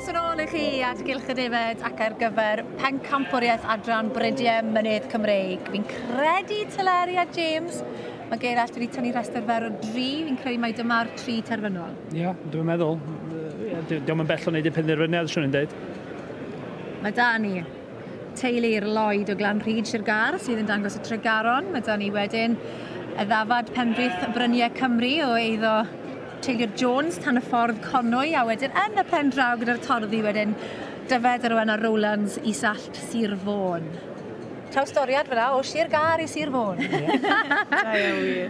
Croeso yn ôl I chi at Gylch y Defed ac ar gyfer Pencampwriaeth Bridiau Mynydd Cymreig. Fi'n credu Teleriad James. Mae Gerallt wedi tynnu rhestr fer o 3. Fi'n credu mai dyma'r 3 terfynol. Ia, dwi'n meddwl. Diolch yn bell o wneud I penderfyniad, swn i'n dweud. Mae da ni teulu'r Lloyd o Glanrhyd Sir Gar sydd yn dangos y tregaron. Mae da ni wedyn y ddafad Pencampwriaeth Bridiau Cymru o eiddo teulu'r Jones tan y ffordd Conwy a wedyn yn y pen draw gyda'r torddi wedyn Dyfed ar wen ar Rowlands I Sallt Sir Fôn. Trawstoriad fyna o Sir Gar I Sir Fôn. Da iawn wir.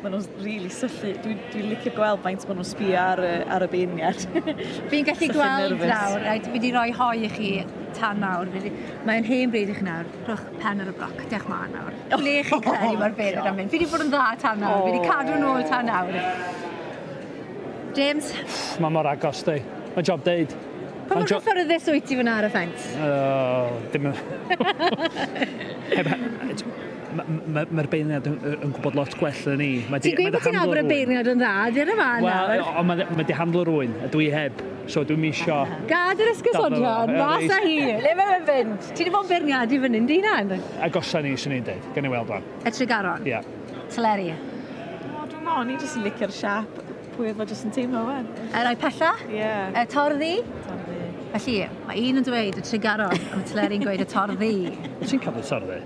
Maen nhw'n rili syllu. Dwi'n licio gweld faint maen nhw'n sbio ar y beirniad. Fi'n gallu gweld nawr, fi wedi rhoi hoi I chi tan nawr. Mae'n hen bryd I chi nawr. Rhowch pen ar y broc, diolch ma nawr. Le chi'n credu mae'r beirniad am mynd? Fi wedi bod yn dda tan nawr, fi wedi cadw nôl tan nawr. James? Mae mor agos, di. Mae job deud. Pa mor gyfforddus wyt ti fyna ar y ffens? Dim Mae'r beirniad yn gwybod lot gwell yn ni. Ti'n gweud bod ti'n abod y beirniad yn dda, di'r yma nawr? Wel, mae di handlo rwy'n, a dwi heb, so dwi'n misio... Gad yr ysgysodion, mas a hi, le mae'n fynd? Ti wedi bod yn beirniad I fyny'n di hynna? Agosa ni, swn i'n dweud, gan I weld o'n. Y tregaron? Ia. Teleri? Dwi'n meddwl, ni jyst yn licio'r siap. Pwy oedd o jyst yn teimlo wan? Y rai pella? Ie. Y torddi? Torddi. Felly, mae un yn dweud y tregaron, a mae Teleri'n gweud y torddi. Ti'n cael y torddi?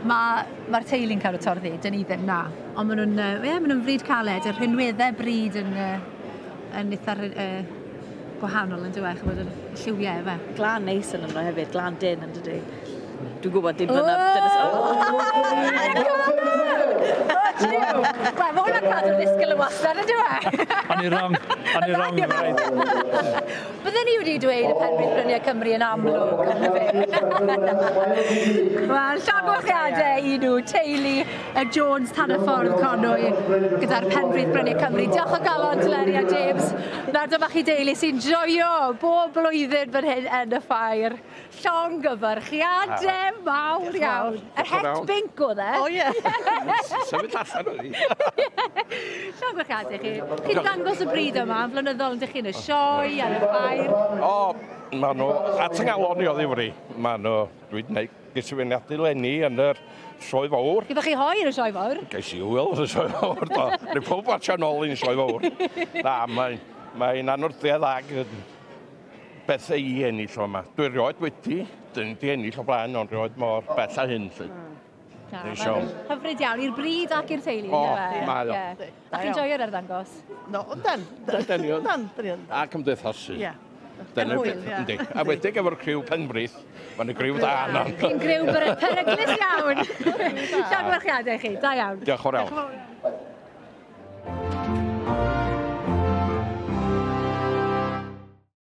Mae'r teulu'n cael y torddi, dyn ni ddim na. Ond maen nhw'n fryd caled, y rhinweddau bryd yn eitha gwahanol yn dweud, chybod y lliwiau efe. Glan neis yn yno hefyd, glan dyn yn dydy. Dwi'n gwybod dim fyna... Wel, mae hwnna'n cadw'r ddisgyl y wastad, ynddo fe? O'n I wrong, Bydden ni wedi dweud y Pencampwriaeth Bridiau Cymru yn amlwg, yn Wel, llongwchiadau I nhw, teulu y Jones tan y ffordd Conwy gyda'r Pencampwriaeth Bridiau Cymru. Diolch o galon Teleriad James. Nawr dyma chi deulu sy'n joio bob blwyddyn fan hyn yn y ffair. Llongyfarchiadau mawr iawn. Yr het binc oedd e. O ie. Sefyll allan o ni. Llongyfarchiadau chi. Chi'n dangos y bryd yma, yn flynyddol yn dych chi'n y sioe, ar y ffair. O, maen nhw, at yng ngalon I o ddifri, maen nhw, dwi'n gwneud gyswiniadu leni yn yr sioe fawr. Gyda chi hoi yn y sioe fawr? Geis I wyl yn y sioe fawr, do. Rwy'n pob watcha nôl i'n sioe fawr. Na, mae'n anwrddiad ag bethau I ennill o yma. Dwi'n rioed wedi, dyn ni ennill o blaen, ond rioed mor beth a hyn. Hyfryd iawn, i'r bryd ac i'r teulu. O, mae o. A chi'n joio'r arddangos? No, dan. A cymdeithasu. Ie. A wedi efo'r criw Pencampwriaeth, mae'n y griw da yna. Chi'n griw peryglus iawn. Llongyfarchiadau chi, da iawn. Diolch o'r iawn.